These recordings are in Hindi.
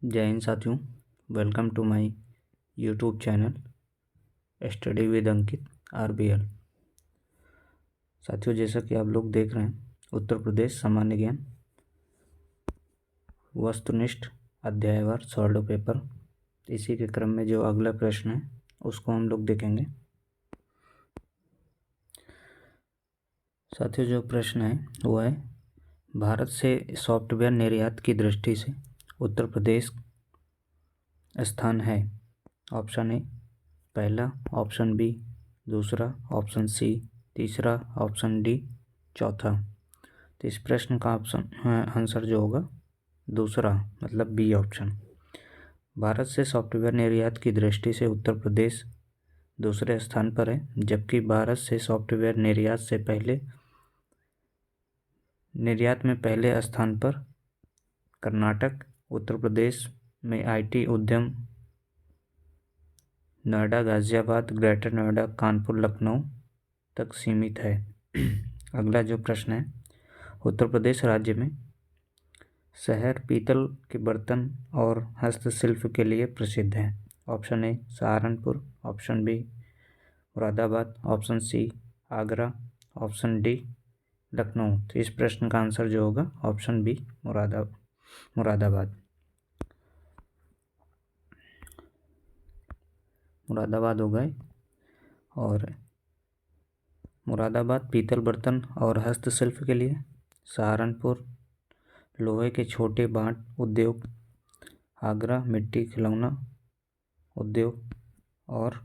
जय हिंद साथियों, welcome to my YouTube channel study with Ankit RBL। साथियों, जैसा कि आप लोग देख रहे हैं, उत्तर प्रदेश सामान्य ज्ञान वस्तुनिष्ठ अध्यायवार सॉल्व पेपर, इसी के क्रम में जो अगला प्रश्न है उसको हम लोग देखेंगे। साथियों, जो प्रश्न है वो है, भारत से सॉफ्टवेयर निर्यात की दृष्टि से उत्तर प्रदेश स्थान है। ऑप्शन ए पहला, ऑप्शन बी दूसरा, ऑप्शन सी तीसरा, ऑप्शन डी चौथा। तो इस प्रश्न का आंसर जो होगा दूसरा, मतलब बी ऑप्शन। भारत से सॉफ्टवेयर निर्यात की दृष्टि से उत्तर प्रदेश दूसरे स्थान पर है, जबकि भारत से सॉफ्टवेयर निर्यात में पहले स्थान पर कर्नाटक, उत्तर प्रदेश में IT उद्यम नोएडा, गाजियाबाद, ग्रेटर नोएडा, कानपुर, लखनऊ तक सीमित है। अगला जो प्रश्न है, उत्तर प्रदेश राज्य में शहर पीतल के बर्तन और हस्तशिल्प के लिए प्रसिद्ध है। Option A Saharanpur, option B Moradabad, option C Agra, option D Lucknow. तो इस प्रश्न का आंसर जो होगा ऑप्शन बी मुरादाबाद हो गए। और मुरादाबाद पीतल बर्तन और हस्तशिल्प के लिए, सहारनपुर लोहे के छोटे बांट उद्योग, आगरा मिट्टी खिलौना उद्योग, और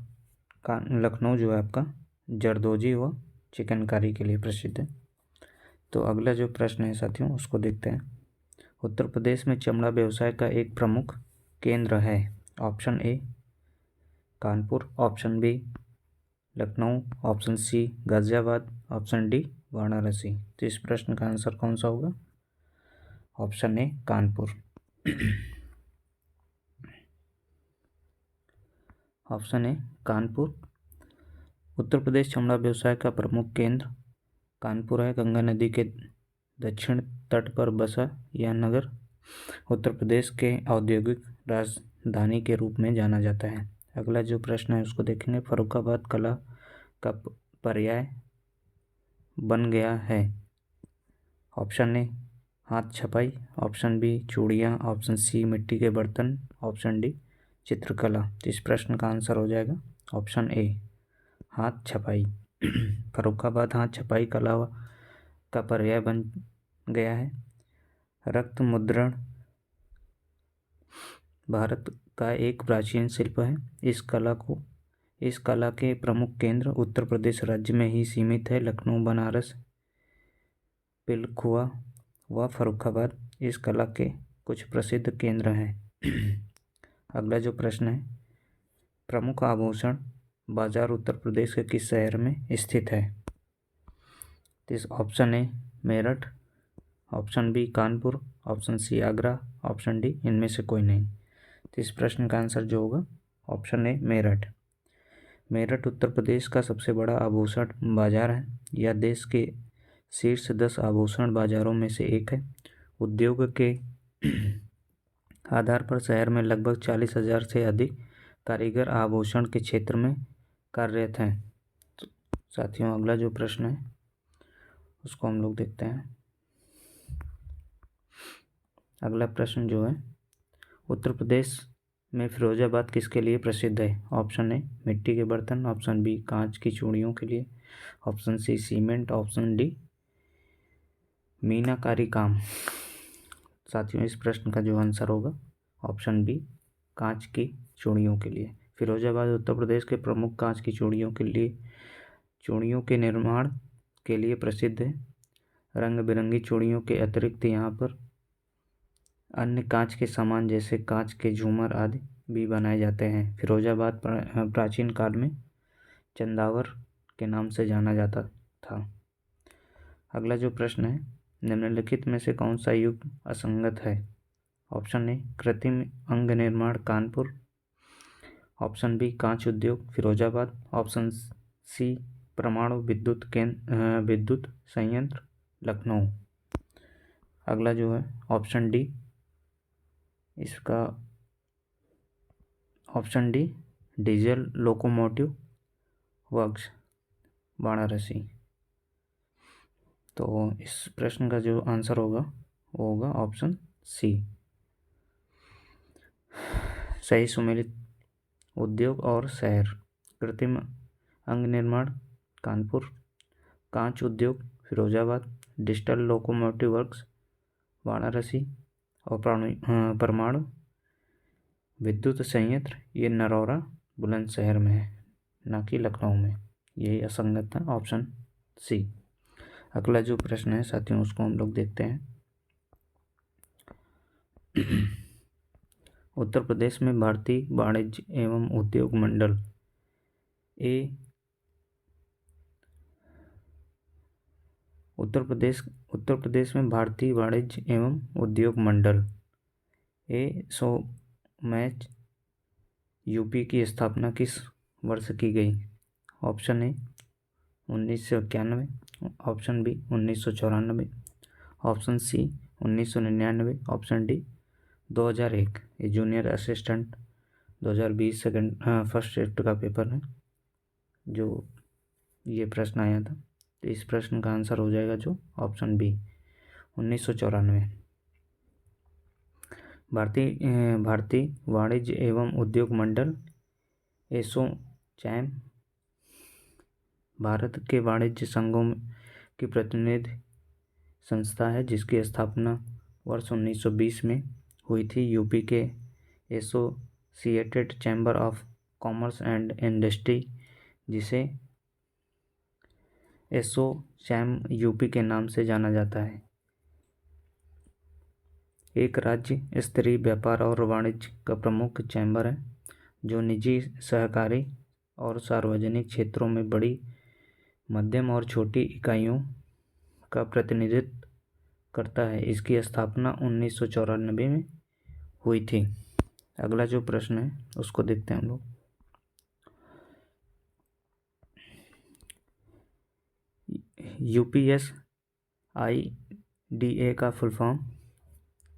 लखनऊ जो है आपका जरदोजी व चिकनकारी के लिए प्रसिद्ध है। तो अगला जो प्रश्न है साथियों उसको देखते हैं। उत्तर प्रदेश में चमड़ा व्यवसाय का एक प्रमुख केंद्र है। Option A Kanpur, option B Lucknow, option C Ghaziabad, option D Varanasi. तो इस प्रश्न का आंसर कौन सा होगा? Option A Kanpur. Option A Kanpur. Uttar Pradesh चमड़ा व्यवसाय का प्रमुख केंद्र कानपुर है। गंगा नदी के दक्षिण तट पर बसा यह नगर उत्तर प्रदेश के औद्योगिक राजधानी के रूप में जाना जाता है। अगला जो प्रश्न है उसको देखेंगे। फर्रुखाबाद कला का पर्याय बन गया है। ऑप्शन ए हाथ छपाई, ऑप्शन बी चूड़ियाँ, ऑप्शन सी मिट्टी के बर्तन, ऑप्शन डी चित्रकला। तो इस प्रश्न का आंसर हो जाएगा ऑप्शन ए हाथ छपाई। फर्रुखाबाद हाथ छपाई कला का पर्याय बन गया है। रक्त मुद्रण भारत का एक प्राचीन शिल्प है। इस कला के प्रमुख केंद्र उत्तर प्रदेश राज्य में ही सीमित है। लखनऊ, बनारस, पिलखुआ व फर्रुखाबाद इस कला के कुछ प्रसिद्ध केंद्र हैं। अगला जो प्रश्न है, प्रमुख आभूषण बाजार उत्तर प्रदेश के किस शहर में स्थित है? इस option A Meerut, option B Kanpur, option C Agra, option D इनमें से कोई नहीं। तो इस प्रश्न का आंसर जो होगा ऑप्शन ए मेरठ। मेरठ उत्तर प्रदेश का सबसे बड़ा आभूषण बाजार है। यह देश के शीर्ष 10 आभूषण बाजारों में से एक है। उद्योग के आधार पर शहर में लगभग 40,000 से अधिक कारीगर आभूषण के क्षेत्र में कार्यरत हैं। तो साथियों, अगला जो प्रश्न है उसको हम लोग देखते हैं। अगला प्रश्न जो है, उत्तर प्रदेश में फिरोजाबाद किसके लिए प्रसिद्ध है? ऑप्शन ए मिट्टी के बर्तन, ऑप्शन बी कांच की चूड़ियों के लिए, option C cement, option D मीनाकारी काम। साथियों, इस प्रश्न का जो आंसर होगा ऑप्शन बी कांच की चूड़ियों के लिए। फिरोजाबाद उत्तर प्रदेश के प्रमुख कांच की चूड़ियों के निर्माण के लिए प्रसिद्ध है। रंग बिरंगी चूड़ियों के अतिरिक्त यहाँ पर अन्य कांच के सामान जैसे कांच के झूमर आदि भी बनाए जाते हैं। फिरोजाबाद प्राचीन काल में चंदावर के नाम से जाना जाता था। अगला जो प्रश्न है, निम्नलिखित में से कौन सा युग असंगत है? ऑप्शन ए कृत्रिम अंग निर्माण कानपुर, ऑप्शन बी कांच उद्योग फिरोजाबाद, ऑप्शन सी परमाणु विद्युत संयंत्र लखनऊ। अगला जो है ऑप्शन डी इसका option D diesel locomotive works Varanasi. तो इस प्रश्न का जो आंसर होगा वो होगा ऑप्शन सी। सही सुमेलित उद्योग और शहर, कृत्रिम अंग निर्माण कानपुर, कांच उद्योग Firozabad, digital locomotive works Varanasi और परमाणु विद्युत संयंत्र ये नरौरा बुलंदशहर में है, ना कि लखनऊ में। यही असंगत था, ऑप्शन सी। अगला जो प्रश्न है साथियों उसको हम लोग देखते हैं। उत्तर प्रदेश में भारतीय वाणिज्य एवं उद्योग मंडल उत्तर प्रदेश में भारतीय वाणिज्य एवं उद्योग मंडल मैच यूपी की स्थापना किस वर्ष की गई? Option A 1991, option B 1994, option C 1999, option D 2001। ये junior assistant 2020 second first shift का पेपर है जो ये प्रश्न आया था। तो इस प्रश्न का आंसर हो जाएगा जो ऑप्शन बी 1994। भारतीय वाणिज्य एवं उद्योग मंडल एसोचैम भारत के वाणिज्य संघों की प्रतिनिधि संस्था है जिसकी स्थापना वर्ष 1920 में हुई थी। यूपी के associated chamber of commerce and industry, जिसे एसोचैम यूपी के नाम से जाना जाता है, एक राज्य स्तरीय व्यापार और वाणिज्य का प्रमुख चैम्बर है जो निजी, सहकारी और सार्वजनिक क्षेत्रों में बड़ी, मध्यम और छोटी इकाइयों का प्रतिनिधित्व करता है। इसकी स्थापना 1994 में हुई थी। अगला जो प्रश्न है उसको देखते हैं हम लोग। UPSIDA का फुल फॉर्म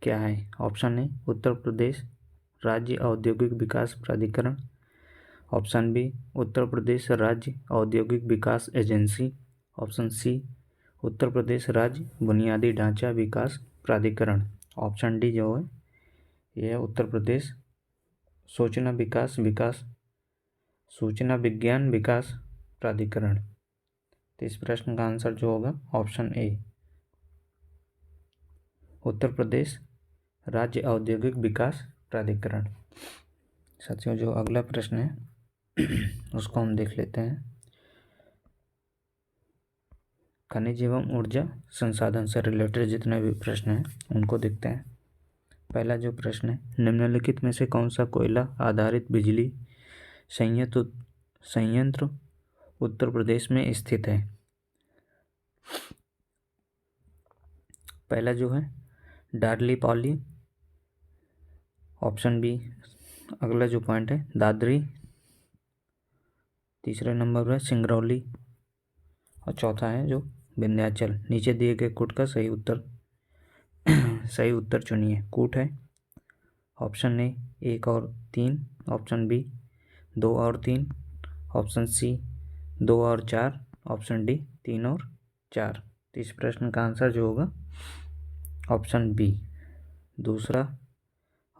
क्या है? ऑप्शन ए उत्तर प्रदेश राज्य औद्योगिक विकास प्राधिकरण, ऑप्शन बी उत्तर प्रदेश राज्य औद्योगिक विकास agency, option C Uttar Pradesh राज्य बुनियादी ढांचा विकास प्राधिकरण, ऑप्शन डी जो है यह उत्तर प्रदेश सूचना विज्ञान विकास प्राधिकरण। तो इस प्रश्न का आंसर जो होगा ऑप्शन ए उत्तर प्रदेश राज्य औद्योगिक विकास प्राधिकरण। साथियों जो अगला प्रश्न है उसको हम देख लेते हैं। खनिज एवं ऊर्जा संसाधन से रिलेटेड जितने भी प्रश्न हैं उनको देखते हैं। पहला जो प्रश्न है, निम्नलिखित में से कौन सा कोयला आधारित बिजली संयंत्र उत्तर प्रदेश में स्थित है? पहला जो है डार्लीपॉली, ऑप्शन बी अगला जो पॉइंट है दादरी, तीसरे नंबर पर सिंगरौली और चौथा है जो विंध्याचल। नीचे दिए गए कूट का सही उत्तर चुनिए। कूट है ऑप्शन ए 1 और 3, ऑप्शन बी 2 और 3, ऑप्शन सी 2 और 4, ऑप्शन डी 3 और 4। तो इस प्रश्न का आंसर जो होगा ऑप्शन बी दूसरा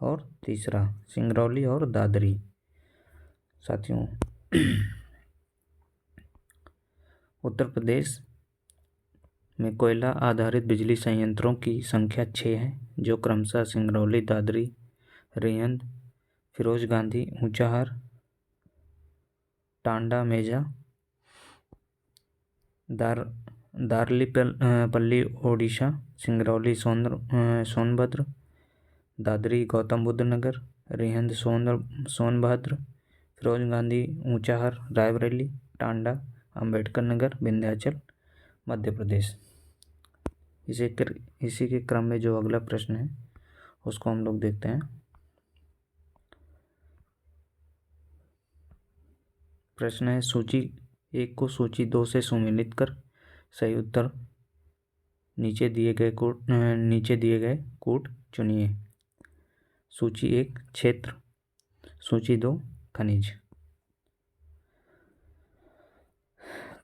और तीसरा, सिंगरौली और दादरी। साथियों उत्तर प्रदेश में कोयला आधारित बिजली संयंत्रों की संख्या 6 है जो क्रमशः सिंगरौली, दादरी, रेहंद, फिरोज गांधी, ऊंचाहार, टांडा मेजा, दार्लीपल्ली ओडिशा, सिंगरौली सोनभद्र, दादरी गौतम बुद्ध नगर, रेहंद सोनभद्र, फिरोज गांधी ऊंचाहार रायबरेली, टांडा अंबेडकर नगर विंध्याचल मध्य प्रदेश। इसी के क्रम में जो अगला प्रश्न है उसको हम लोग देखते हैं। प्रश्न है सूची 1 को सूची 2 से सुमेलित कर सही उत्तर नीचे दिए गए कूट चुनिए। सूची 1 क्षेत्र, सूची 2 खनिज।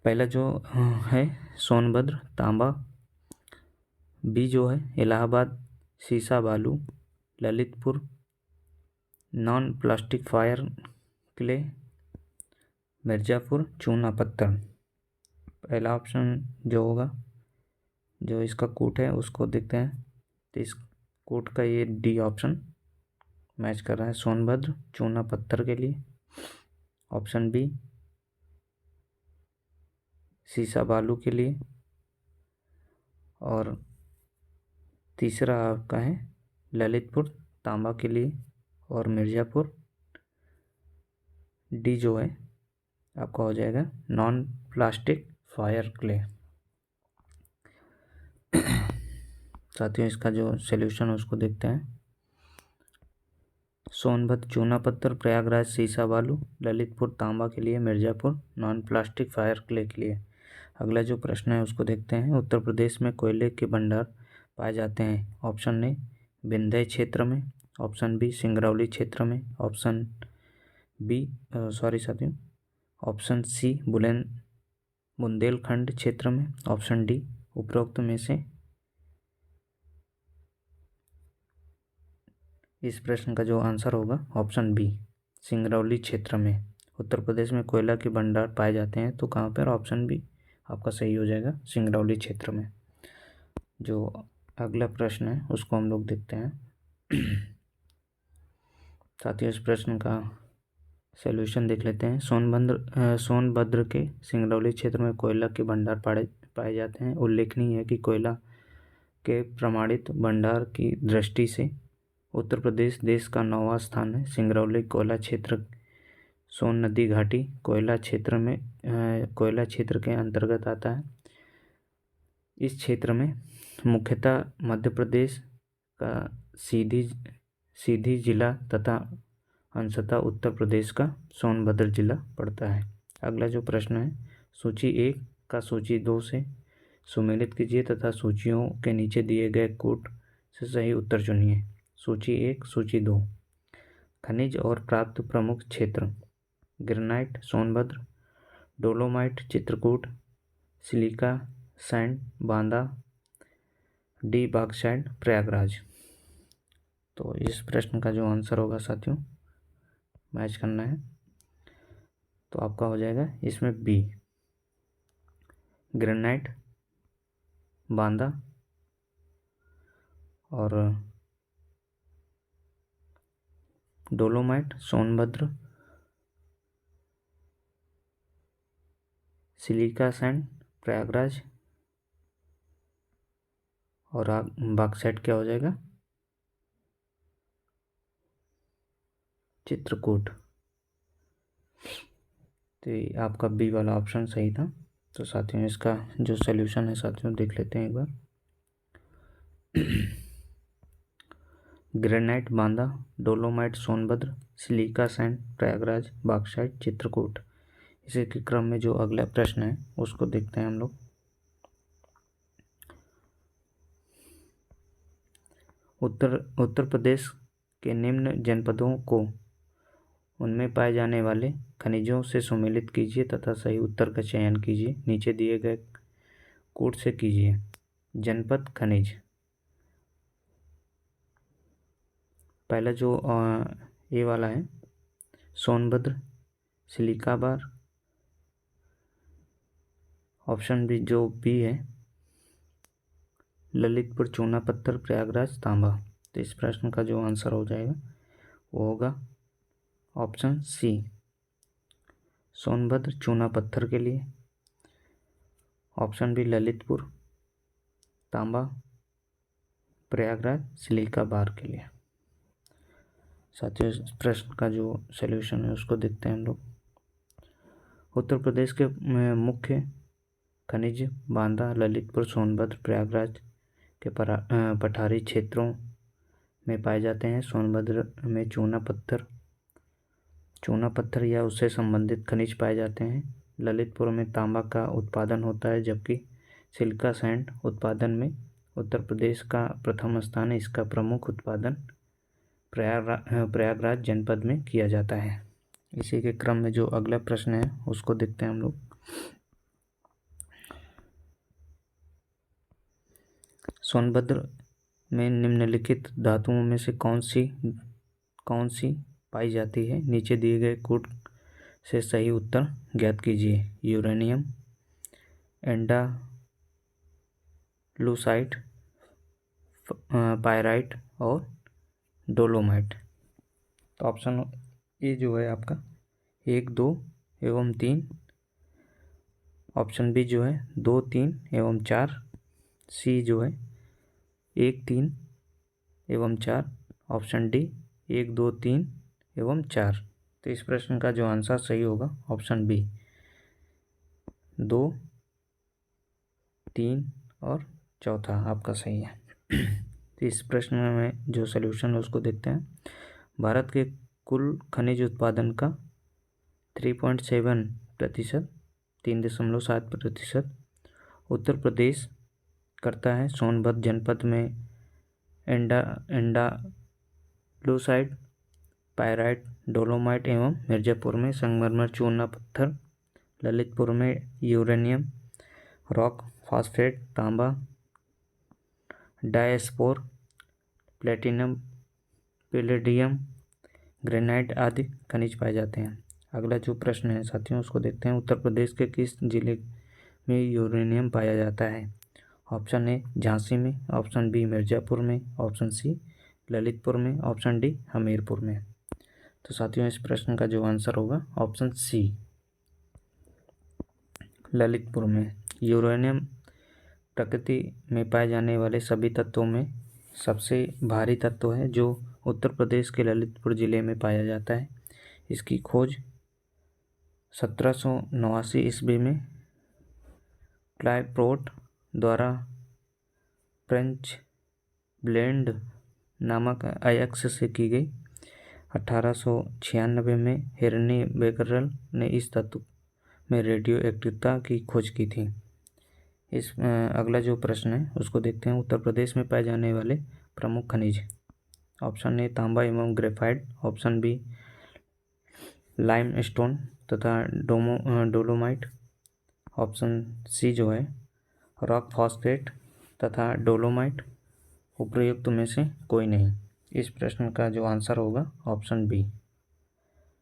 पहला जो है सोनभद्र तांबा, बी जो है इलाहाबाद सीसा बालू, Lalitpur non plastic fire clay, Mirzapur चूना पत्थर। पहला ऑप्शन जो होगा, जो इसका कोट है उसको देखते हैं, तो इस कोट का ये डी ऑप्शन मैच कर रहा है सोनभद्र चूना पत्थर के लिए। ऑप्शन बी सीसा बालू के लिए, और तीसरा आपका है ललितपुर तांबा के लिए, और मिर्ज़ापुर डी जो है आपका हो जाएगा नॉन प्लास्टिक फायर क्ले। साथियों इसका जो सॉल्यूशन है उसको देखते हैं। सोनभद्र चूना पत्थर, प्रयागराज सीसा बालू, ललितपुर तांबा के लिए, Mirzapur non plastic fire clay के लिए। अगला जो प्रश्न है उसको देखते हैं। उत्तर प्रदेश में कोयले के भंडार पाए जाते हैं। ऑप्शन ए विंध्य क्षेत्र में, ऑप्शन बी सिंगरौली क्षेत्र में, ऑप्शन बी साथियों ऑप्शन सी बुंदेलखंड क्षेत्र में, ऑप्शन डी उपरोक्त में से इस प्रश्न का जो आंसर होगा ऑप्शन बी सिंगरौली क्षेत्र में उत्तर प्रदेश में कोयला के भंडार पाए जाते हैं। तो कहाँ पर, ऑप्शन बी आपका सही हो जाएगा सिंगरौली क्षेत्र में। जो अगला प्रश्न है उसको हम लोग देखते हैं। साथियों इस प्रश्न का सॉल्यूशन देख लेते हैं। सोनभद्र के सिंगरौली क्षेत्र में कोयला के भंडार पाए जाते हैं। उल्लेखनीय है कि कोयला के प्रमाणित भंडार की दृष्टि से उत्तर प्रदेश देश का 9वां स्थान है। सिंगरौली कोयला क्षेत्र सोन नदी घाटी कोयला क्षेत्र के अंतर्गत आता है। इस क्षेत्र में मुख्यतः मध्य प्रदेश का सीधी जिला तथा अंशतः उत्तर प्रदेश का सोनभद्र जिला पड़ता है। अगला जो प्रश्न है, सूची 1 का सूची 2 से सुमेलित कीजिए तथा सूचियों के नीचे दिए गए कोट से सही उत्तर चुनिए। सूची 1 सूची 2 खनिज और प्राप्त प्रमुख क्षेत्र, granite Sonbhadra, dolomite Chitrakoot, silica sand Banda, D bauxite Prayagraj. तो इस प्रश्न का जो आंसर होगा साथियों मैच करना है, तो आपका हो जाएगा इसमें बी ग्रेनाइट बांदा और dolomite Sonbhadra, silica sand Prayagraj और बॉक्साइट क्या हो जाएगा चित्रकूट। तो आपका बी वाला ऑप्शन सही था। तो साथियों इसका जो सॉल्यूशन है साथियों देख लेते हैं एक बार। Granite Banda, dolomite Sonbhadra, silica sand Prayagraj, bauxite Chitrakoot. इसी के क्रम में जो अगला प्रश्न है उसको देखते हैं हम लोग। उत्तर प्रदेश के निम्न जनपदों को उनमें पाए जाने वाले खनिजों से सुमेलित कीजिए तथा सही उत्तर का चयन कीजिए। नीचे दिए गए कोड से कीजिए। जनपद खनिज, पहला जो ए वाला है सोनभद्र सिलिका बार, ऑप्शन बी जो बी है ललितपुर चूना पत्थर, प्रयागराज तांबा। तो इस प्रश्न का जो आंसर हो जाएगा वो होगा ऑप्शन सी सोनभद्र चूना पत्थर के लिए, ऑप्शन बी ललितपुर तांबा, प्रयागराज सिलिका बार के लिए। साथियों इस प्रश्न का जो सॉल्यूशन है उसको देखते हैं हम लोग। उत्तर प्रदेश के मुख्य खनिज बांदा, ललितपुर, सोनभद्र, प्रयागराज के पठारी क्षेत्रों में पाए जाते हैं। सोनभद्र में चूना पत्थर या उससे संबंधित खनिज पाए जाते हैं। ललितपुर में तांबा का उत्पादन होता है, जबकि सिलिका सैंड उत्पादन में उत्तर प्रदेश का प्रथम स्थान है। इसका प्रमुख उत्पादन प्रयागराज जनपद में किया जाता है। इसी के क्रम में जो अगला प्रश्न है उसको देखते हैं हम लोग। सोनभद्र में निम्नलिखित धातुओं में से कौन सी पाई जाती है? नीचे दिए गए कोड से सही उत्तर ज्ञात कीजिए। यूरेनियम, एंडालुसाइट, पायराइट और डोलोमाइट। तो ऑप्शन ए जो है आपका 1, 2 एवं 3, ऑप्शन बी जो है 2, 3 एवं 4, सी जो है 1, 3 एवं 4, ऑप्शन डी 1, 2, 3 एवं 4। तो इस प्रश्न का जो आंसर सही होगा ऑप्शन बी 2, 3 और चौथा आपका सही है। तो इस प्रश्न में जो सलूशन है उसको देखते हैं। भारत के कुल खनिज उत्पादन का 3.7%, 3.7% उत्तर प्रदेश करता है। सोनभद्र जनपद में एंडालुसाइट, पायराइट, डोलोमाइट एवं मिर्जापुर में संगमरमर चूना पत्थर, ललितपुर में यूरेनियम, रॉक फॉस्फेट, तांबा, डायस्पोर, प्लेटिनम, पैलेडियम, ग्रेनाइट आदि खनिज पाए जाते हैं। अगला जो प्रश्न है साथियों उसको देखते हैं। उत्तर प्रदेश के किस जिले में यूरेनियम पाया जाता है? ऑप्शन ए झांसी में, ऑप्शन बी मिर्जापुर में, ऑप्शन सी ललितपुर में, ऑप्शन डी हमीरपुर में। तो साथियों इस प्रश्न का जो आंसर होगा ऑप्शन सी ललितपुर में। यूरेनियम प्रकृति में पाए जाने वाले सभी तत्वों में सबसे भारी तत्व है जो उत्तर प्रदेश के ललितपुर जिले में पाया जाता है। इसकी खोज 1789 ईस्वी में क्लाइपोर्ट द्वारा फ्रेंच ब्लेंड नामक अयस्क से की गई। 1896 में हेनरी बेकरल ने इस तत्व में रेडियो एक्टिविटी की खोज की थी। अगला जो प्रश्न है उसको देखते हैं। उत्तर प्रदेश में पाए जाने वाले प्रमुख खनिज। ऑप्शन ए तांबा एवं ग्रेफाइट, ऑप्शन बी लाइमस्टोन तथा डोलोमाइट, ऑप्शन सी जो है रॉक फॉस्फेट तथा डोलोमाइट, उपयुक्त में से कोई नहीं। इस प्रश्न का जो आंसर होगा ऑप्शन बी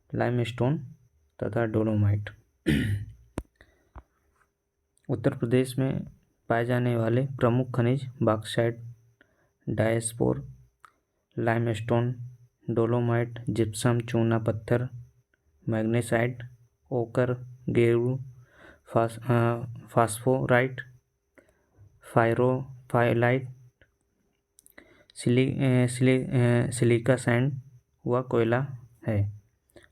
लाइमस्टोन तथा डोलोमाइट। उत्तर प्रदेश में पाए जाने वाले प्रमुख खनिज bauxite, diaspore, limestone, dolomite, gypsum चूना पत्थर, मैग्नेसाइट, ओकर, गेरू, फास्फोराइट, फाइरोफाइलाइट, सिलिका सैंड व कोयला है।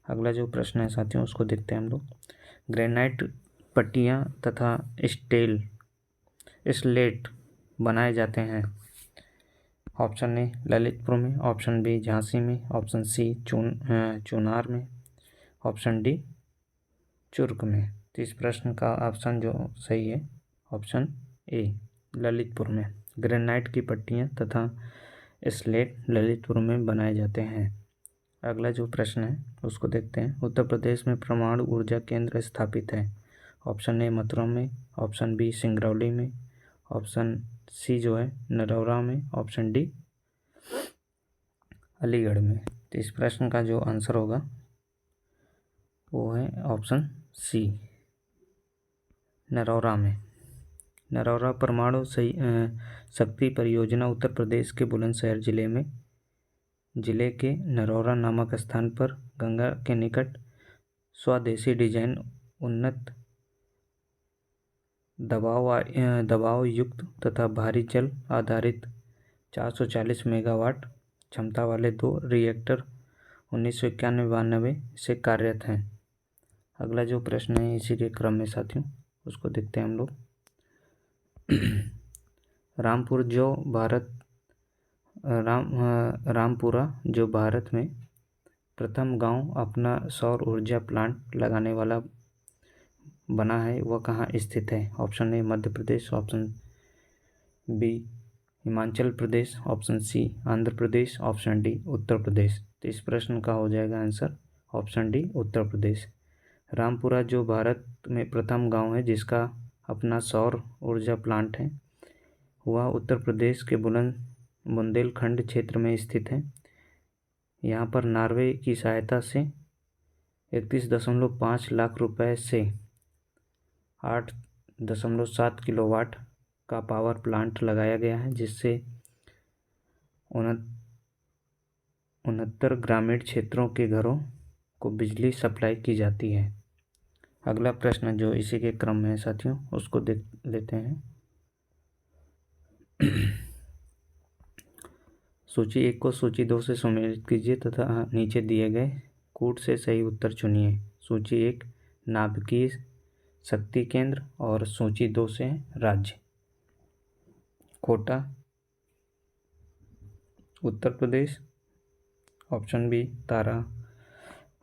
अगला जो प्रश्न है साथियों उसको देखते हैं हम लोग। ग्रेनाइट पट्टियाँ तथा स्लेट बनाए जाते हैं। ऑप्शन ए ललितपुर में, ऑप्शन बी झांसी में, ऑप्शन सी चुनार में, ऑप्शन डी चुर्क में। तो इस प्रश्न का ऑप्शन जो सही है ऑप्शन ए ललितपुर में। ग्रेनाइट की पट्टियाँ तथा स्लेट ललितपुर में बनाए जाते हैं। अगला जो प्रश्न है उसको देखते हैं। उत्तर प्रदेश में परमाणु ऊर्जा केंद्र स्थापित है। ऑप्शन ए मथुरा में, ऑप्शन बी सिंगरौली में, ऑप्शन सी जो है नरौरा में, ऑप्शन डी अलीगढ़ में। तो इस प्रश्न का जो आंसर होगा वो है ऑप्शन सी नरौरा में। नरौरा परमाणु शक्ति परियोजना उत्तर प्रदेश के बुलंदशहर जिले के नरौरा नामक स्थान पर गंगा के निकट स्वदेशी डिजाइन उन्नत दबाव युक्त तथा भारी जल आधारित 440 मेगावाट क्षमता वाले 2 रिएक्टर 1991-92 से कार्यरत हैं। अगला जो प्रश्न है इसी के क्रम में साथियों उसको देखते हैं हम लोग। रामपुरा जो भारत में प्रथम गांव अपना सौर ऊर्जा प्लांट लगाने वाला बना है वह कहाँ स्थित है? Option A Madhya Pradesh, option B Himachal Pradesh, option C Andhra Pradesh, option D Uttar Pradesh. तो इस प्रश्न का हो जाएगा answer option D Uttar Pradesh. Rampura जो भारत में प्रथम गांव है जिसका अपना सौर ऊर्जा प्लांट है, वह उत्तर प्रदेश के बुंदेलखंड क्षेत्र में स्थित है। यहाँ पर नॉर्वे की सहायता से 31.5 लाख रुपए से 8.7 किलोवाट का पावर प्लांट लगाया गया है, जिससे 69 ग्रामीण क्षेत्रों के घरों को बिजली सप्लाई की जाती है। अगला प्रश्न जो इसी के क्रम में है साथियों, उसको देख लेते हैं। सूची 1 को सूची 2 से सम्मिलित कीजिए तथा नीचे दिए गए कूट से सही उत्तर चुनिए। सूची 1 नाभिकीय शक्ति केंद्र और सूची 2 से राज्य। Kota Uttar Pradesh, option B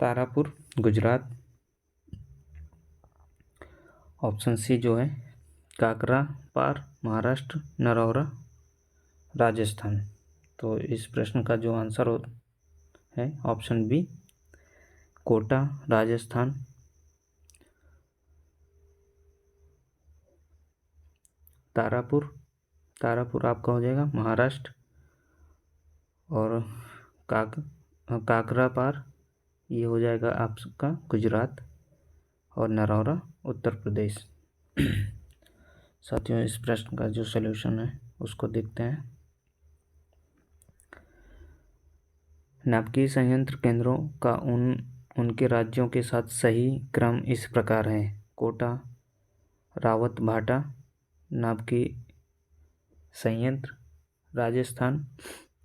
Tarapur Gujarat, option C जो है काकरापार महाराष्ट्र, नरौरा राजस्थान। तो इस प्रश्न का जो आंसर है ऑप्शन बी कोटा राजस्थान। तारापुर आपका हो जाएगा महाराष्ट्र, और काकरापार ये हो जाएगा आपका गुजरात, और नरौरा उत्तर प्रदेश। साथियों इस प्रश्न का जो सलूशन है उसको देखते हैं। नाभिकीय संयंत्र केंद्रों का उनके राज्यों के साथ सही क्रम इस प्रकार है। कोटा रावतभाटा नाभिकीय संयंत्र राजस्थान,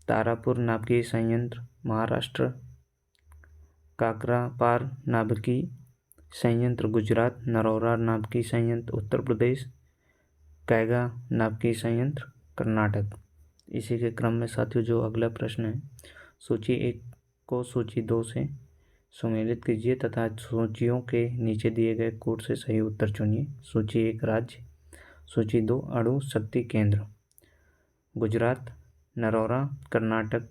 तारापुर नाभिकीय संयंत्र महाराष्ट्र, काकरापार नाभिकीय संयंत्र गुजरात, नरौरा नाभिकीय संयंत्र उत्तर प्रदेश, कैगा नाभिकीय संयंत्र कर्नाटक। इसी के क्रम में साथियों जो अगला प्रश्न है, सूची 1 को सूची 2 से सम्मिलित कीजिए तथा सूचियों के नीचे दिए गए कोड से सही उत्तर चुनिए। सूची 1 राज्य, सूची 2 अणु शक्ति केंद्र। गुजरात, नरौरा कर्नाटक,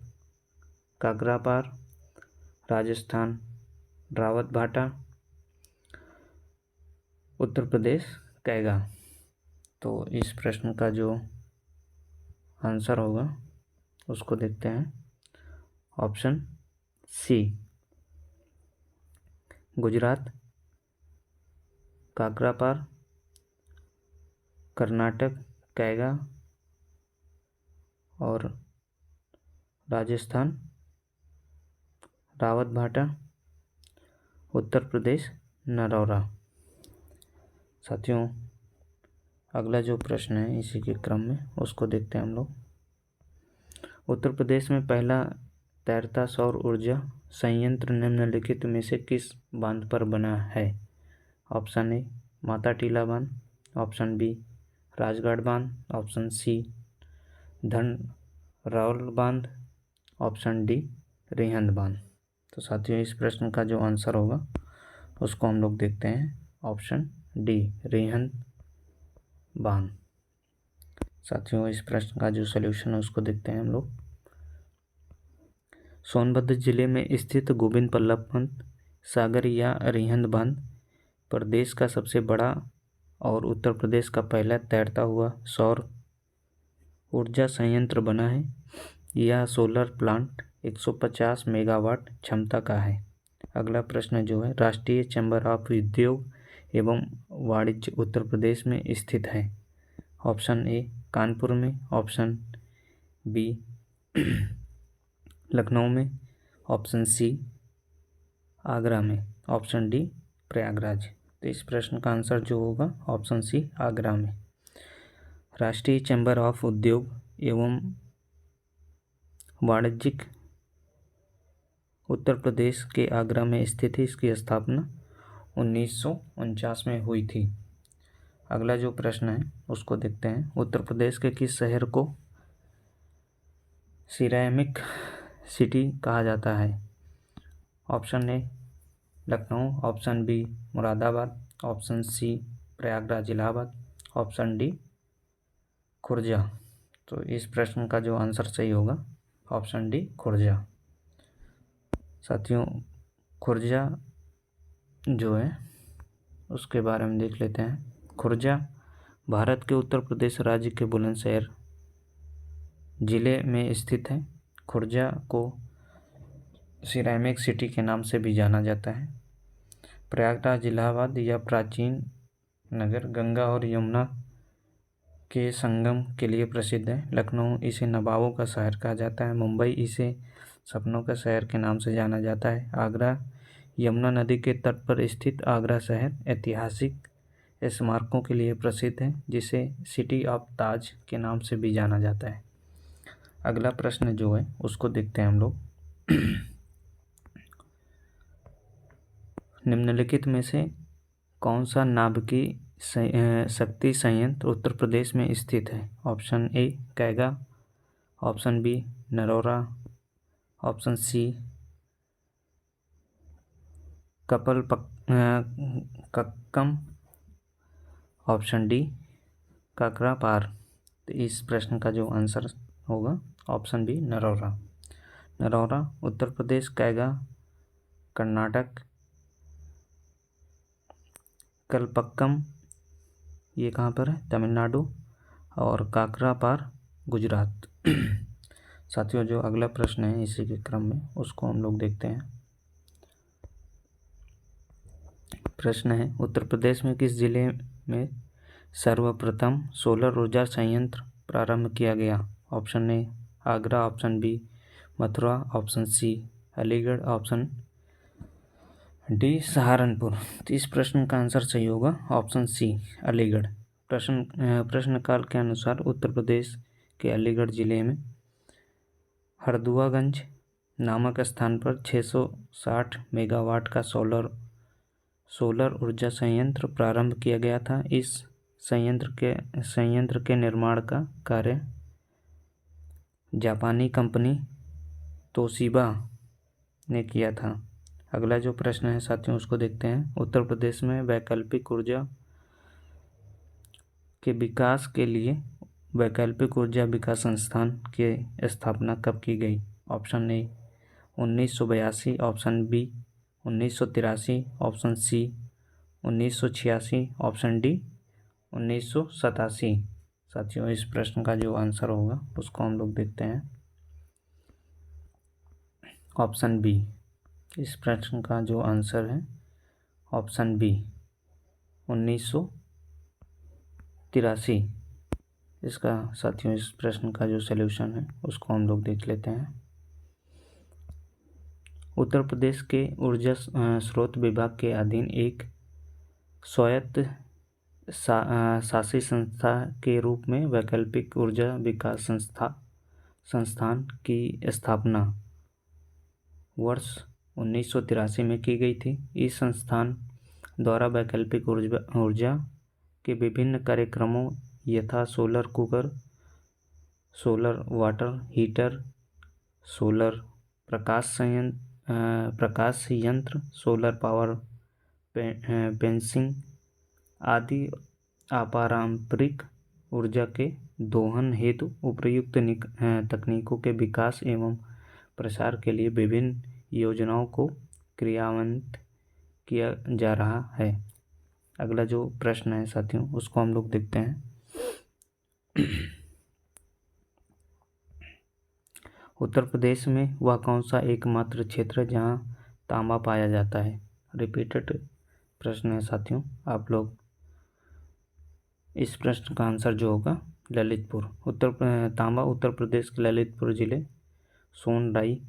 काकरापार राजस्थान, रावतभाटा उत्तर प्रदेश, कैगा। तो इस प्रश्न का जो आंसर होगा उसको देखते हैं। ऑप्शन सी गुजरात, काकरापार, कर्नाटक, कैगा और राजस्थान रावतभाटा, उत्तर प्रदेश नरौरा। साथियों अगला जो प्रश्न है इसी के क्रम में उसको देखते हैं हम लोग। उत्तर प्रदेश में पहला तैरता सौर ऊर्जा संयंत्र निम्नलिखित में से किस बांध पर बना है? ऑप्शन ए माता टीला बांध, ऑप्शन बी राजगढ़ बांध, ऑप्शन सी धनरौल बांध, ऑप्शन डी रिहंद बांध। तो साथियों इस प्रश्न का जो आंसर होगा उसको हम लोग देखते हैं। ऑप्शन डी रिहंद बांध। साथियों इस प्रश्न का जो सलूशन है उसको देखते हैं हम लोग। सोनभद्र जिले में स्थित गोविंद बल्लभ पंत सागर या रिहंद बांध प्रदेश का सबसे बड़ा और उत्तर प्रदेश का पहला तैरता हुआ सौर ऊर्जा संयंत्र बना है। यह सोलर प्लांट 150 मेगावाट क्षमता का है। अगला प्रश्न जो है, राष्ट्रीय चैम्बर ऑफ उद्योग एवं वाणिज्य उत्तर प्रदेश में स्थित है। ऑप्शन ए कानपुर में, ऑप्शन बी लखनऊ में, ऑप्शन सी आगरा में, ऑप्शन डी प्रयागराज। तो इस प्रश्न का आंसर जो होगा ऑप्शन सी आगरा में। राष्ट्रीय चैम्बर ऑफ उद्योग एवं वाणिज्यिक उत्तर प्रदेश के आगरा में स्थित है। इसकी स्थापना 1949 में हुई थी। अगला जो प्रश्न है उसको देखते हैं। उत्तर प्रदेश के किस शहर को सिरेमिक सिटी कहा जाता है? Option A Lucknow, option B Moradabad, option C Prayagraj Allahabad, option D Khurja. तो इस प्रश्न का जो आंसर सही होगा ऑप्शन डी खुर्जा। साथियों, खुर्जा जो है उसके बारे में देख लेते हैं। खुर्जा भारत के उत्तर प्रदेश राज्य के बुलंदशहर जिले में स्थित है। खुर्जा को सिरेमिक सिटी के नाम से भी जाना जाता है। प्रयागराज, इलाहाबाद या प्राचीन नगर गंगा और यमुना के संगम के लिए प्रसिद्ध है। लखनऊ इसे नवाबों का शहर कहा जाता है। मुंबई इसे सपनों का शहर के नाम से जाना जाता है। आगरा यमुना नदी के तट पर स्थित आगरा शहर ऐतिहासिक स्मारकों के लिए प्रसिद्ध है, जिसे सिटी ऑफ ताज के नाम से भी जाना जाता है। अगला प्रश्न जो है उसको देखते हैं हम लोग। निम्नलिखित में से कौन सा नाभिकीय शक्ति संयंत्र उत्तर प्रदेश में स्थित है? Option A Kaiga, option B Narora, option C Kakkam, option D Kakrapar. तो इस प्रश्न का जो आंसर होगा ऑप्शन बी नरोरा। नरोरा उत्तर प्रदेश, कैगा कर्नाटक, कलपक्कम ये कहाँ पर है? तमिलनाडु, और काकरापार गुजरात। साथियों, जो अगला प्रश्न है इसी के क्रम में उसको हम लोग देखते हैं। प्रश्न है, उत्तर प्रदेश में किस जिले में सर्वप्रथम सोलर ऊर्जा संयंत्र प्रारंभ किया गया? Option A Agra, option B Mathura, option C Aligarh, option D Saharanpur. तो इस प्रश्न का आंसर सही होगा ऑप्शन सी अलीगढ़। प्रश्नकाल के अनुसार उत्तर प्रदेश के अलीगढ़ जिले में हरदुआगंज नामक स्थान पर 660 मेगावाट का सोलर ऊर्जा संयंत्र प्रारंभ किया गया था। इस संयंत्र के निर्माण का कार्य जापानी कंपनी तोशिबा ने किया था। अगला जो प्रश्न है साथियों उसको देखते हैं। उत्तर प्रदेश में वैकल्पिक ऊर्जा के विकास के लिए वैकल्पिक ऊर्जा विकास संस्थान की स्थापना कब की गई? Option A 1982, option B 1983, option C 1986, option D 1987। साथियों, इस प्रश्न का जो आंसर होगा उसको हम लोग देखते हैं। ऑप्शन बी, इस प्रश्न का जो आंसर है ऑप्शन बी 1983। इसका साथियों इस प्रश्न का जो सलूशन है उसको हम लोग देख लेते हैं। उत्तर प्रदेश के ऊर्जा स्रोत विभाग के अधीन एक स्वायत्त शासी संस्था के रूप में वैकल्पिक ऊर्जा विकास संस्थान की स्थापना वर्ष 1983 में की गई थी। इस संस्थान द्वारा वैकल्पिक ऊर्जा के विभिन्न कार्यक्रमों यथा solar cooker, solar water heater, solar प्रकाश यंत्र, सोलर पावर पेंसिंग आदि अपारंपरिक ऊर्जा के दोहन हेतु उपयुक्त तकनीकों के विकास एवं प्रसार के लिए विभिन्न योजनाओं को क्रियान्वित किया जा रहा है। अगला जो प्रश्न है साथियों उसको हम लोग देखते हैं। उत्तर प्रदेश में वह कौन सा एकमात्र क्षेत्र है जहां तांबा पाया जाता है? रिपीटेड प्रश्न है साथियों। आप लोग इस प्रश्न का आंसर जो होगा ललितपुर। तांबा उत्तर प्रदेश के ललितपुर जिले सोनराई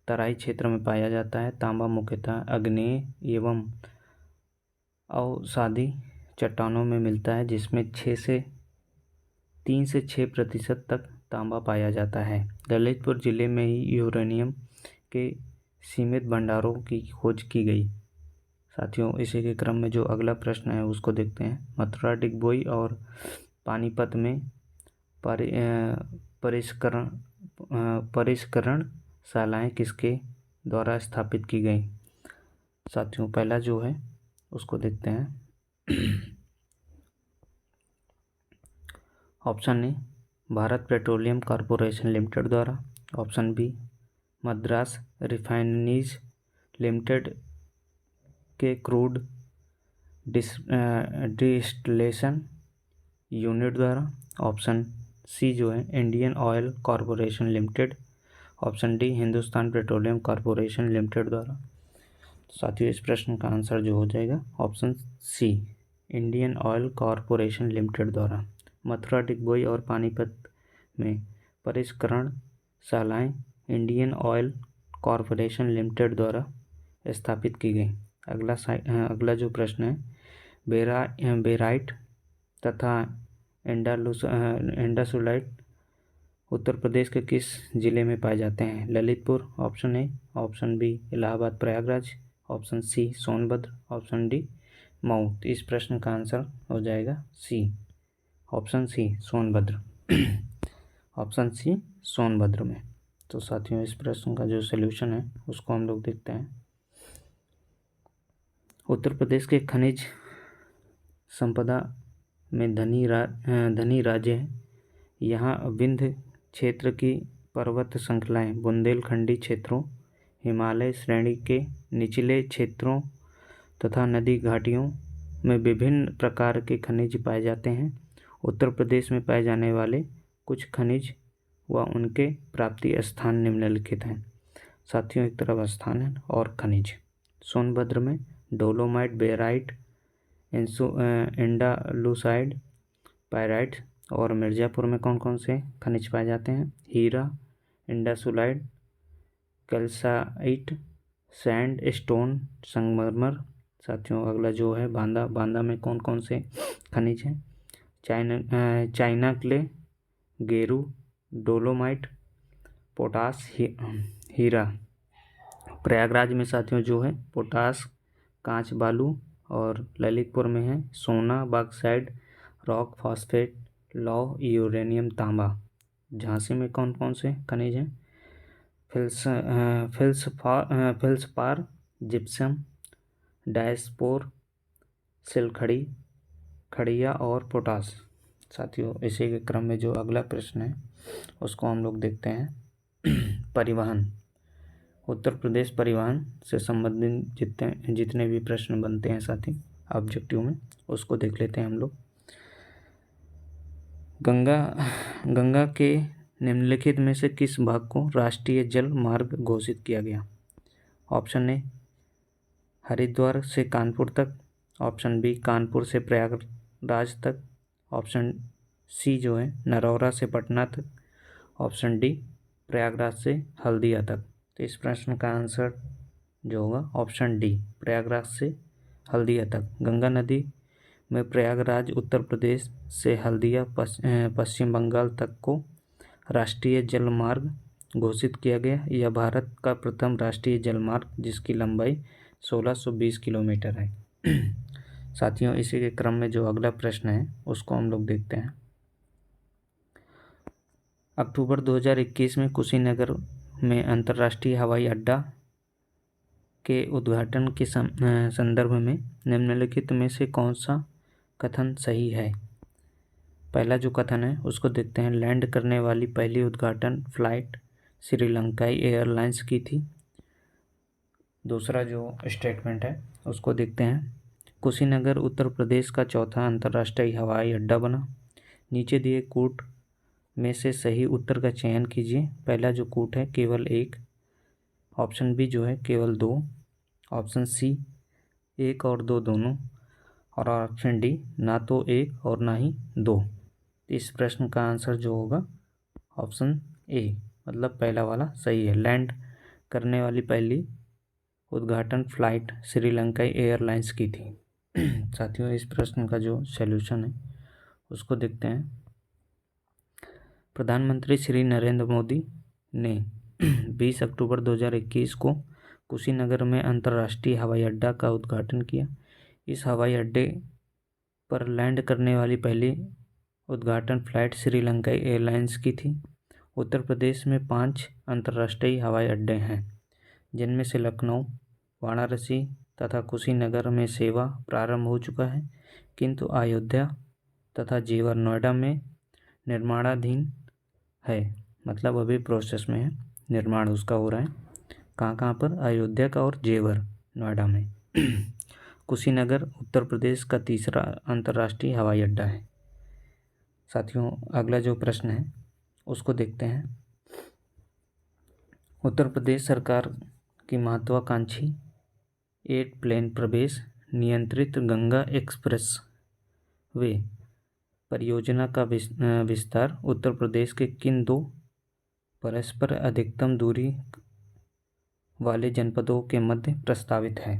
तराई क्षेत्र में पाया जाता है। तांबा मुख्यतः आग्नेय एवं अवसादी चट्टानों में मिलता है, जिसमें 3 से 6% तक तांबा पाया जाता है। ललितपुर जिले में ही यूरेनियम के सीमित भंडारों की खोज की गई। साथियों, इसी के क्रम में जो अगला प्रश्न है उसको देखते हैं। मथुरा, डिगबोई और पानीपत में परिष्करण शालाएँ किसके द्वारा स्थापित की गई? साथियों, पहला जो है उसको देखते हैं। Option A Bharat petroleum corporation limited द्वारा। Option B, Madras refineries limited के क्रूड डिस्टिलेशन यूनिट द्वारा। ऑप्शन सी जो है Indian oil corporation limited. Option D Hindustan petroleum corporation limited द्वारा। साथियों, इस प्रश्न का आंसर जो हो जाएगा option C, Indian oil corporation limited द्वारा। मथुरा, डिगबोई और पानीपत में परिष्करण शालाएँ इंडियन ऑयल कॉरपोरेशन लिमिटेड द्वारा स्थापित की गई। अगला जो प्रश्न है, बेराइट तथा इंडासुलाइट उत्तर प्रदेश के किस जिले में पाए जाते हैं? Lalitpur, option A. Option B, Allahabad Prayagraj. Option C, Sonbhadra. Option D, Mau. इस प्रश्न का आंसर हो जाएगा C, option C, Sonbhadra. Option C, Sonbhadra में। तो साथियों, इस प्रश्न का जो सल्यूशन है उसको हम लोग देखते हैं। उत्तर प्रदेश के खनिज संपदा में धनी राज्य है। यहाँ विंध्य क्षेत्र की पर्वत श्रृंखलाएँ, बुंदेलखंडी क्षेत्रों, हिमालय श्रेणी के निचले क्षेत्रों तथा नदी घाटियों में विभिन्न प्रकार के खनिज पाए जाते हैं। उत्तर प्रदेश में पाए जाने वाले कुछ खनिज व उनके प्राप्ति स्थान निम्नलिखित हैं। साथियों, एक तरफ स्थान है और खनिज। सोनभद्र में डोलोमाइट, बेराइट, इंडालुसाइड, पायराइट। और मिर्ज़ापुर में कौन कौन से खनिज पाए जाते हैं? हीरा, इंडासुलाइड, कैल्साइट, सैंड स्टोन, संगमरमर। साथियों, अगला जो है बांदा में कौन कौन से खनिज हैं? चाइना क्ले, गेरू, डोलोमाइट, पोटास, हीरा। प्रयागराज में साथियों जो है पोटास, कांच बालू। और ललितपुर में है सोना, बॉक्साइट, रॉक फॉस्फेट, लौह, यूरेनियम, तांबा। झांसी में कौन कौन से खनिज हैं? फिल्सपार, जिप्सम, डायस्पोर, सिलखड़ी, खड़िया और पोटास। साथियों, इसी के क्रम में जो अगला प्रश्न है उसको हम लोग देखते हैं। परिवहन। उत्तर प्रदेश परिवहन से संबंधित जितने भी प्रश्न बनते हैं साथी ऑब्जेक्टिव में, उसको देख लेते हैं हम लोग। गंगा के निम्नलिखित में से किस भाग को राष्ट्रीय जल मार्ग घोषित किया गया? ऑप्शन ए, हरिद्वार से कानपुर तक। ऑप्शन बी, कानपुर से प्रयागराज तक। ऑप्शन सी जो है नरौरा से पटना तक। ऑप्शन डी, प्रयागराज से हल्दिया तक। तो इस प्रश्न का आंसर जो होगा ऑप्शन डी, प्रयागराज से हल्दिया तक। गंगा नदी में प्रयागराज उत्तर प्रदेश से हल्दिया पश्चिम बंगाल तक को राष्ट्रीय जल मार्ग घोषित किया गया। यह भारत का प्रथम राष्ट्रीय जल मार्ग जिसकी लंबाई 1620 किलोमीटर है। साथियों, इसी के क्रम में जो अगला प्रश्न है उसको हम लोग देखते हैं। अक्टूबर 2021 में कुशीनगर में अंतर्राष्ट्रीय हवाई अड्डा के उद्घाटन के संदर्भ में निम्नलिखित में से कौन सा कथन सही है? पहला जो कथन है उसको देखते हैं। लैंड करने वाली पहली उद्घाटन फ्लाइट श्रीलंकाई एयरलाइंस की थी। दूसरा जो स्टेटमेंट है उसको देखते हैं। कुशीनगर उत्तर प्रदेश का चौथा अंतर्राष्ट्रीय हवाई अड्डा बना। नीचे दिए कूट में से सही उत्तर का चयन कीजिए। पहला जो कूट है केवल एक। ऑप्शन बी जो है केवल दो। ऑप्शन सी, एक और दो दोनों। और ऑप्शन डी, ना तो एक और ना ही दो। इस प्रश्न का आंसर जो होगा ऑप्शन ए, मतलब पहला वाला सही है। लैंड करने वाली पहली उद्घाटन फ्लाइट श्रीलंकाई एयरलाइंस की थी। साथियों, इस प्रश्न का जो सॉल्यूशन है उसको देखते हैं। प्रधानमंत्री श्री नरेंद्र मोदी ने 20 अक्टूबर 2021 को कुशीनगर में अंतर्राष्ट्रीय हवाई अड्डा का उद्घाटन किया। इस हवाई अड्डे पर लैंड करने वाली पहली उद्घाटन फ्लाइट श्रीलंकाई एयरलाइंस की थी। उत्तर प्रदेश में 5 अंतर्राष्ट्रीय हवाई अड्डे हैं, जिनमें से लखनऊ, वाराणसी तथा कुशीनगर में सेवा प्रारंभ हो चुका है, किंतु अयोध्या तथा जेवर, नोएडा में निर्माणाधीन है, मतलब अभी प्रोसेस में है, निर्माण उसका हो रहा है। कहाँ कहाँ पर? अयोध्या का और जेवर नोएडा में। कुशीनगर उत्तर प्रदेश का तीसरा अंतर्राष्ट्रीय हवाई अड्डा है। साथियों, अगला जो प्रश्न है उसको देखते हैं। उत्तर प्रदेश सरकार की महत्वाकांक्षी 8 प्लेन प्रवेश नियंत्रित गंगा एक्सप्रेस वे परियोजना का विस्तार उत्तर प्रदेश के किन 2 परस्पर अधिकतम दूरी वाले जनपदों के मध्य प्रस्तावित है?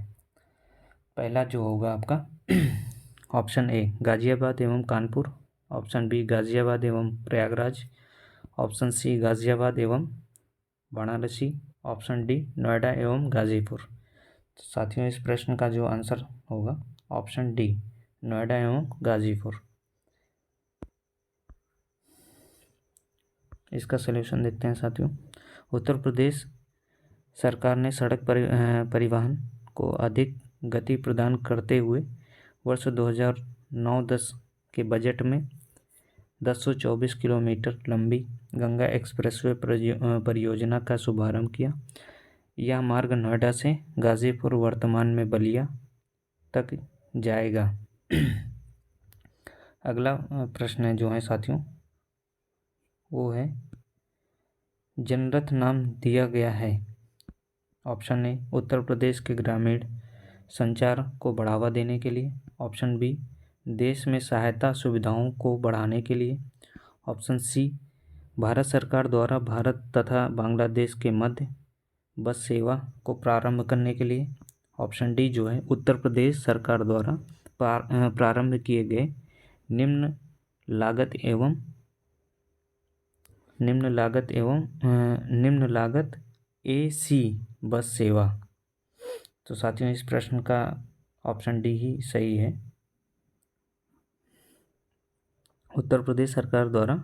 पहला जो होगा आपका ऑप्शन ए गाजियाबाद एवं कानपुर, ऑप्शन बी गाजियाबाद एवं प्रयागराज, ऑप्शन सी गाजियाबाद एवं वाराणसी, ऑप्शन डी नोएडा एवं गाजीपुर। तो साथियों, इस प्रश्न का जो आंसर होगा ऑप्शन डी नोएडा एवं गाजीपुर। इसका सलूशन देखते हैं साथियों। उत्तर प्रदेश सरकार ने सड़क परिवहन को अधिक गति प्रदान करते हुए वर्ष 2009-10 के बजट में 1024 किलोमीटर लंबी गंगा एक्सप्रेसवे परियोजना का शुभारंभ किया। यह मार्ग नोएडा से गाजीपुर वर्तमान में बलिया तक जाएगा। अगला प्रश्न जो है साथियों वो है जनरथ नाम दिया गया है। ऑप्शन ए उत्तर प्रदेश के ग्रामीण संचार को बढ़ावा देने के लिए, ऑप्शन बी देश में सहायता सुविधाओं को बढ़ाने के लिए, ऑप्शन सी भारत सरकार द्वारा भारत तथा बांग्लादेश के मध्य बस सेवा को प्रारंभ करने के लिए, ऑप्शन डी जो है उत्तर प्रदेश सरकार द्वारा प्रारंभ किए गए निम्न लागत AC बस सेवा। तो साथियों, इस प्रश्न का ऑप्शन डी ही सही है। उत्तर प्रदेश सरकार द्वारा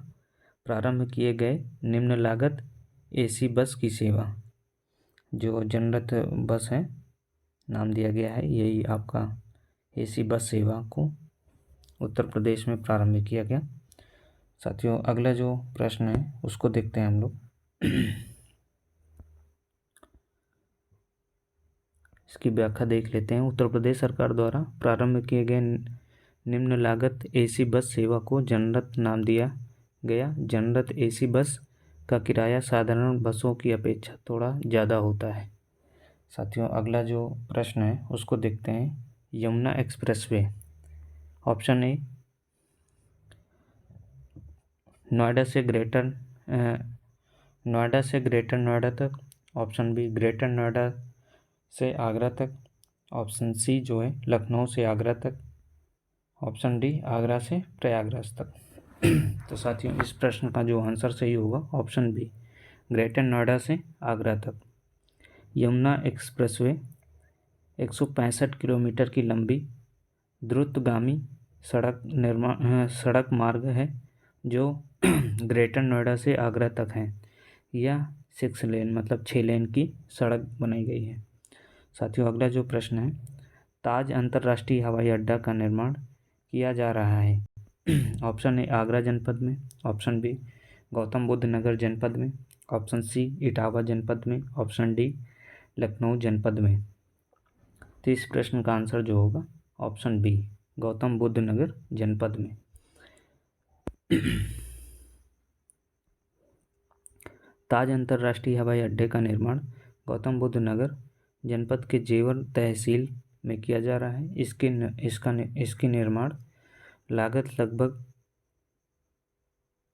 प्रारंभ किए गए निम्न लागत AC बस की सेवा, जो जनरथ बस है नाम दिया गया है, यही आपका AC बस सेवा को उत्तर प्रदेश में प्रारंभ किया गया। साथियों, अगला जो प्रश्न है उसको देखते हैं हम लोग। इसकी व्याख्या देख लेते हैं। उत्तर प्रदेश सरकार द्वारा प्रारंभ किए गए निम्न लागत AC बस सेवा को जनरथ नाम दिया गया। जनरथ AC बस का किराया साधारण बसों की अपेक्षा थोड़ा ज़्यादा होता है। साथियों, अगला जो प्रश्न है उसको देखते हैं। Yamuna expressway, option A Noida से ग्रेटर नोएडा तक, ऑप्शन बी ग्रेटर नोएडा से आगरा तक, ऑप्शन सी जो है लखनऊ से आगरा तक, ऑप्शन डी आगरा से प्रयागराज तक। तो साथियों, इस प्रश्न का जो आंसर सही होगा ऑप्शन बी ग्रेटर नोएडा से आगरा तक। यमुना एक्सप्रेसवे 165 किलोमीटर की लंबी द्रुतगामी सड़क मार्ग है जो ग्रेटर नोएडा से आगरा तक है। यह 6 लेन मतलब 6 लेन की सड़क बनाई गई है। साथियों, अगला जो प्रश्न है, ताज अंतर्राष्ट्रीय हवाई अड्डा का निर्माण किया जा रहा है। ऑप्शन ए आगरा जनपद में, ऑप्शन बी गौतम बुद्ध नगर जनपद में, ऑप्शन सी इटावा जनपद में, ऑप्शन डी लखनऊ जनपद में। तो इस प्रश्न का आंसर जो होगा ऑप्शन बी गौतम बुद्ध नगर जनपद में। ताज अंतर्राष्ट्रीय हवाई अड्डे का निर्माण गौतम बुद्ध नगर जनपद के जेवर तहसील में किया जा रहा है। इसकी निर्माण लागत लगभग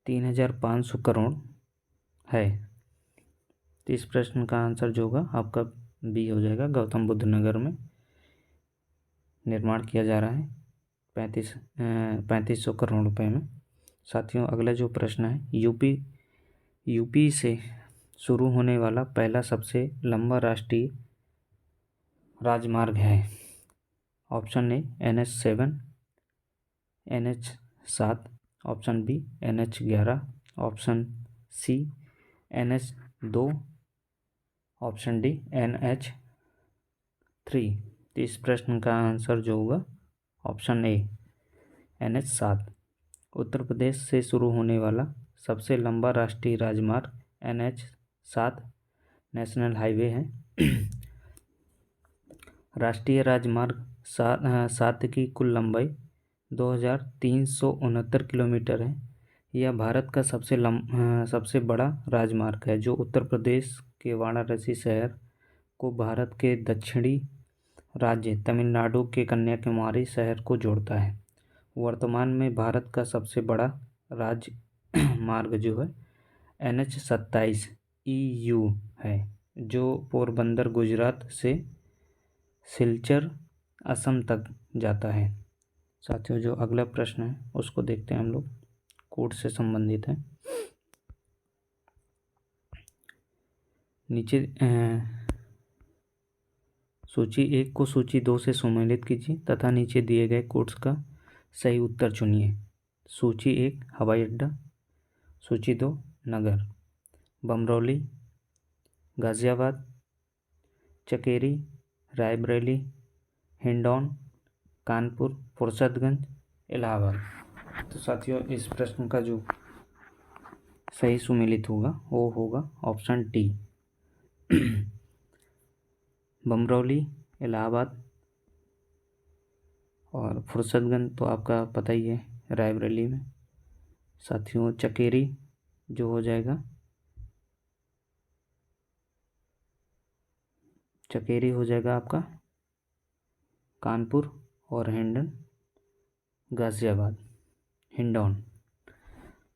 3,500 करोड़ है। तो इस प्रश्न का आंसर जो होगा आपका बी हो जाएगा। गौतम बुद्ध नगर में निर्माण किया जा रहा है 3500 करोड़ रुपए में। साथियों, अगला जो प्रश्न है, यूपी से शुरू होने वाला पहला सबसे लंबा राष्ट्रीय राजमार्ग है। Option A NH7, NH7, option B NH11, option C NH2, option D NH3। तो इस प्रश्न का आंसर जो होगा option A NH7। Uttar Pradesh से शुरू होने वाला सबसे लंबा राष्ट्रीय राजमार्ग NH-7 नेशनल हाईवे है। राष्ट्रीय राजमार्ग 7 की कुल लंबाई 2369 किलोमीटर है। यह भारत का सबसे बड़ा राजमार्ग है जो उत्तर प्रदेश के वाराणसी शहर को भारत के दक्षिणी राज्य तमिलनाडु के कन्याकुमारी शहर को जोड़ता है। वर्तमान में भारत का सबसे बड़ा राजमार्ग जो है NH-27 EU है जो पोरबंदर गुजरात से सिलचर असम तक जाता है। साथियों, जो अगला प्रश्न है उसको देखते हैं हम लोग, कोड से संबंधित है। नीचे सूची 1 को सूची 2 से सम्मिलित कीजिए तथा नीचे दिए गए कोड्स का सही उत्तर चुनिए। सूची 1 हवाई अड्डा, सूची 2 नगर, बमरौली, गाज़ियाबाद, चकेरी, रायबरेली, हिंडौन, कानपुर, फुर्सतगंज, इलाहाबाद। तो साथियों, इस प्रश्न का जो सही सुमेलित होगा वो होगा ऑप्शन डी, बमरौली, इलाहाबाद और फुर्सतगंज तो आपका पता ही है रायबरेली में। साथियों, चकेरी जो हो जाएगा, चकेरी हो जाएगा आपका कानपुर और हिंडन गाज़ियाबाद, हिंडौन।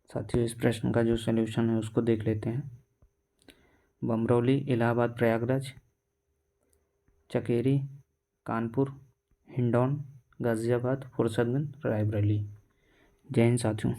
साथियों, इस प्रश्न का जो सलूशन है उसको देख लेते हैं। बमरौली, इलाहाबाद, प्रयागराज, चकेरी, कानपुर, हिंडौन, गाज़ियाबाद, फुर्सतगंज, रायबरेली। जय हिंद साथियों।